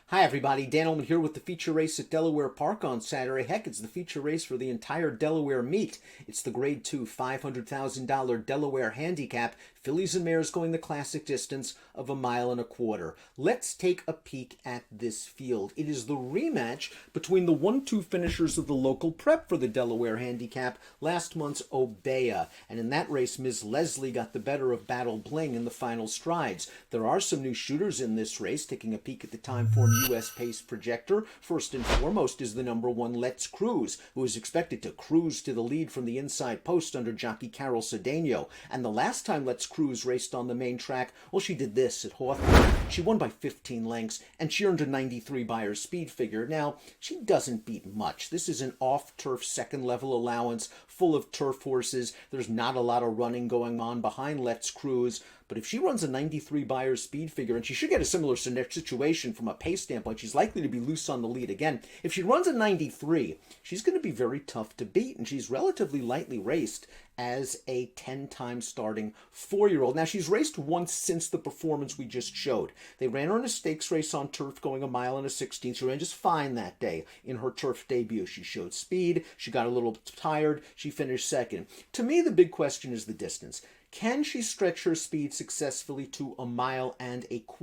Hi everybody, Dan Illman here with the feature race at Delaware Park on Saturday. Heck, it's the feature race for the entire Delaware meet. It's the Grade 2 $500,000 Delaware Handicap. Fillies and mares going the classic distance of 1.25 miles. Let's take a peek at this field. It is the rematch between the 1-2 finishers of the local prep for the Delaware Handicap, last month's Obeah. And in that race, Ms. Leslie got the better of Battle Bling in the final strides. There are some new shooters in this race. Taking a peek at the time form U.S. pace projector, first and foremost is the number 1 Let's Cruise, who is expected to cruise to the lead from the inside post under jockey Carol Cedeno. And the last time Let's Cruise raced on the main track, well, she did this at Hawthorne. She won by 15 lengths, and she earned a 93 Buyer's speed figure. Now, she doesn't beat much. This is an off-turf second-level allowance full of turf horses. There's not a lot of running going on behind Let's Cruise. But if she runs a 93 Buyer's speed figure, and she should get a similar situation from a pace standpoint, she's likely to be loose on the lead again. If she runs a 93, she's going to be very tough to beat, and she's relatively lightly raced as a 10-time starting 4-year-old. Now, she's raced once since the performance we just showed. They ran her in a stakes race on turf going 1 mile and a 16. She ran just fine that day in her turf debut. She showed speed. She got a little tired. She finished second. To me, the big question is the distance. Can she stretch her speed successfully to 1.25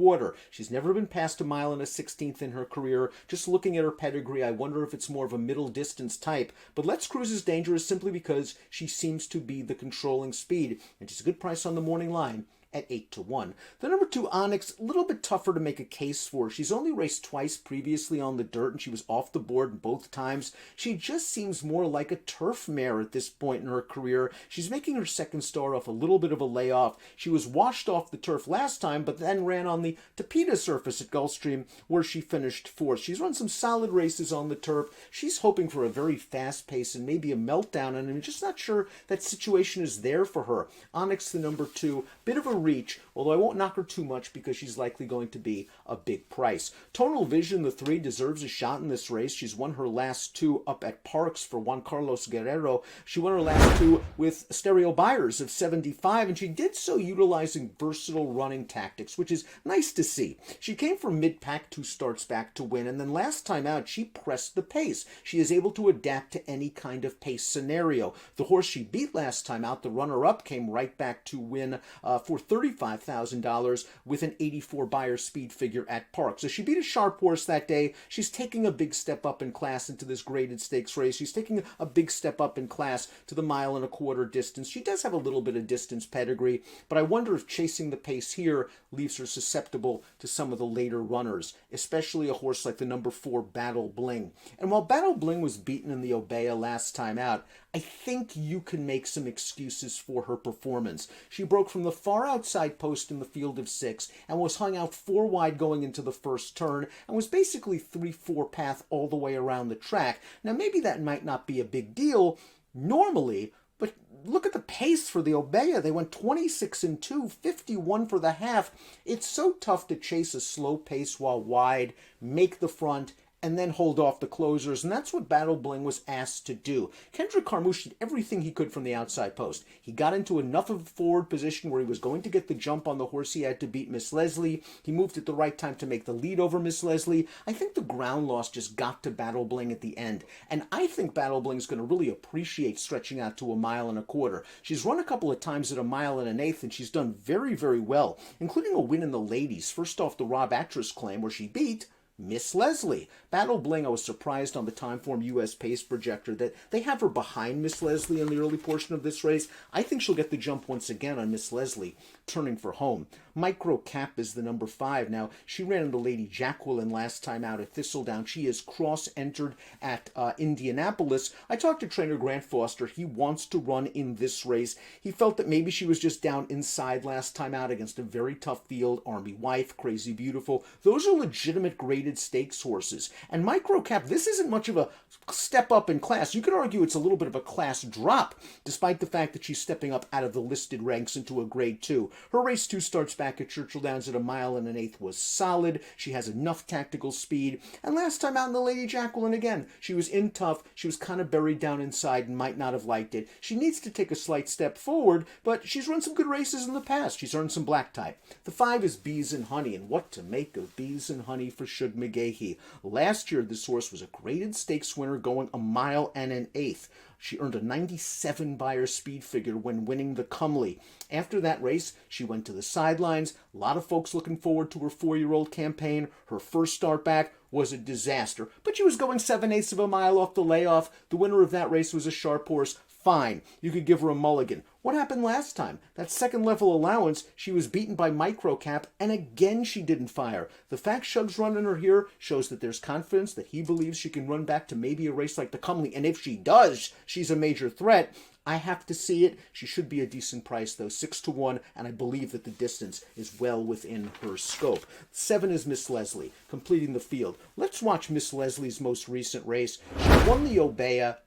miles? She's never been past 1 mile and a 16th in her career. Just looking at her pedigree, I wonder if it's more of a middle distance type. But Let's Cruise is dangerous simply because she seems to be the controlling speed. And she's a good price on the morning line at 8-1. The number 2 Onyx, a little bit tougher to make a case for. She's only raced twice previously on the dirt, and she was off the board both times. She just seems more like a turf mare at this point in her career. She's making her second start off a little bit of a layoff. She was washed off the turf last time, but then ran on the Tapeta surface at Gulfstream, where she finished fourth. She's run some solid races on the turf. She's hoping for a very fast pace and maybe a meltdown, and I'm just not sure that situation is there for her. Onyx, the number 2, bit of a reach, although I won't knock her too much because she's likely going to be a big price. Tonal Vision, the 3, deserves a shot in this race. She's won her last 2 up at Parks for Juan Carlos Guerrero. She won her last 2 with stereo buyers of 75, and she did so utilizing versatile running tactics, which is nice to see. She came from mid-pack 2 starts back to win, and then last time out, she pressed the pace. She is able to adapt to any kind of pace scenario. The horse she beat last time out, the runner-up, came right back to win for $35,000 with an 84 Buyer speed figure at Park. So she beat a sharp horse that day. She's taking a big step up in class into this graded stakes race. She's taking a big step up in class to the 1.25 mile distance. She does have a little bit of distance pedigree, but I wonder if chasing the pace here leaves her susceptible to some of the later runners, especially a horse like the number 4 Battle Bling. And while Battle Bling was beaten in the Obeah last time out, I think you can make some excuses for her performance. She broke from the far outside post in the field of 6 and was hung out 4 wide going into the first turn and was basically 3-4 path all the way around the track. Now, maybe that might not be a big deal normally, but look at the pace for the Obeah. They went 26-2, 51 for the half. It's so tough to chase a slow pace while wide, make the front, and then hold off the closers, and that's what Battle Bling was asked to do. Kendrick Carmouche did everything he could from the outside post. He got into enough of a forward position where he was going to get the jump on the horse he had to beat, Miss Leslie. He moved at the right time to make the lead over Miss Leslie. I think the ground loss just got to Battle Bling at the end, and I think Battle Bling's going to really appreciate stretching out to 1.25 miles. She's run a couple of times at 1 1/8 miles, and she's done very, very well, including a win in the ladies, first off the Rob Actress claim, where she beat Miss Leslie. Battle Bling, I was surprised on the Timeform U.S. pace projector that they have her behind Miss Leslie in the early portion of this race. I think she'll get the jump once again on Miss Leslie, turning for home. Microcap is the number 5. Now, she ran into Lady Jacqueline last time out at Thistledown. She is cross-entered at Indianapolis. I talked to trainer Grant Foster. He wants to run in this race. He felt that maybe she was just down inside last time out against a very tough field. Army Wife, Crazy Beautiful. Those are legitimate graded stakes horses. And Microcap, this isn't much of a step up in class. You could argue it's a little bit of a class drop, despite the fact that she's stepping up out of the listed ranks into a grade 2. Her race 2 starts back back at Churchill Downs at 1.125 was solid. She has enough tactical speed. And last time out in the Lady Jacqueline again, she was in tough. She was kind of buried down inside and might not have liked it. She needs to take a slight step forward, but she's run some good races in the past. She's earned some black type. The 5 is Bees and Honey, and what to make of Bees and Honey for Shug McGahee. Last year, this horse was a graded stakes winner going 1.125 miles. She earned a 97 Beyer speed figure when winning the Cumley. After that race, she went to the sidelines. A lot of folks looking forward to her 4-year-old campaign. Her first start back was a disaster, but she was going 7/8 of a mile off the layoff. The winner of that race was a sharp horse. Fine, you could give her a mulligan. What happened last time? That second level allowance, she was beaten by Microcap, and again she didn't fire. The fact Shug's running her here shows that there's confidence that he believes she can run back to maybe a race like the Cumley, and if she does, she's a major threat. I have to see it. She should be a decent price, though, 6-1, and I believe that the distance is well within her scope. 7 is Miss Leslie, completing the field. Let's watch Miss Leslie's most recent race. She won the Obeah,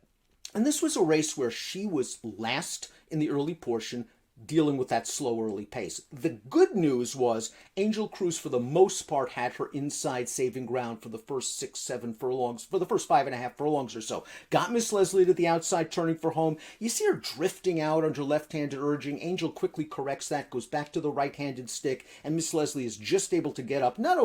and this was a race where she was last in the early portion, dealing with that slow early pace. The good news was Angel Cruz, for the most part, had her inside saving ground for the first 6-7 furlongs, for the first 5.5 furlongs or so. Got Miss Leslie to the outside, turning for home. You see her drifting out under left-handed urging. Angel quickly corrects that, goes back to the right-handed stick, and Miss Leslie is just able to get up, not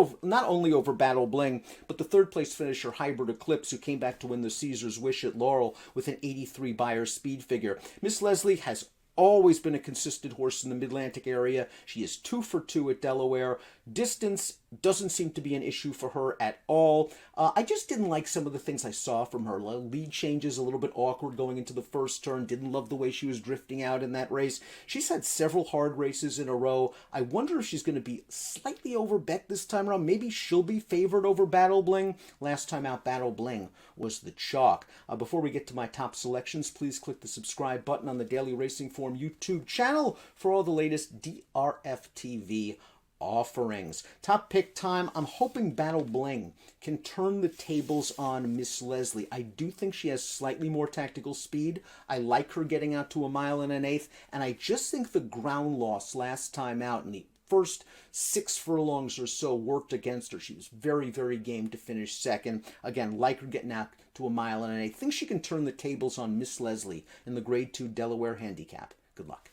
only over Battle Bling, but the third-place finisher Hybrid Eclipse, who came back to win the Caesar's Wish at Laurel with an 83 Beyer speed figure. Miss Leslie has always been a consistent horse in the Mid-Atlantic area. She is 2 for 2 at Delaware. Distance doesn't seem to be an issue for her at all. I just didn't like some of the things I saw from her. Lead changes, a little bit awkward going into the first turn. Didn't love the way she was drifting out in that race. She's had several hard races in a row. I wonder if she's going to be slightly overbet this time around. Maybe she'll be favored over Battle Bling. Last time out, Battle Bling was the chalk. Before we get to my top selections, please click the subscribe button on the Daily Racing Form YouTube channel for all the latest DRFTV offerings. Top pick time. I'm hoping Battle Bling can turn the tables on Miss Leslie. I do think she has slightly more tactical speed. I like her getting out to 1.125 miles, and I just think the ground loss last time out in the first 6 furlongs or so worked against her. She was very, very game to finish second. Again, like her getting out to 1.125 miles. I think she can turn the tables on Miss Leslie in the Grade 2 Delaware Handicap. Good luck.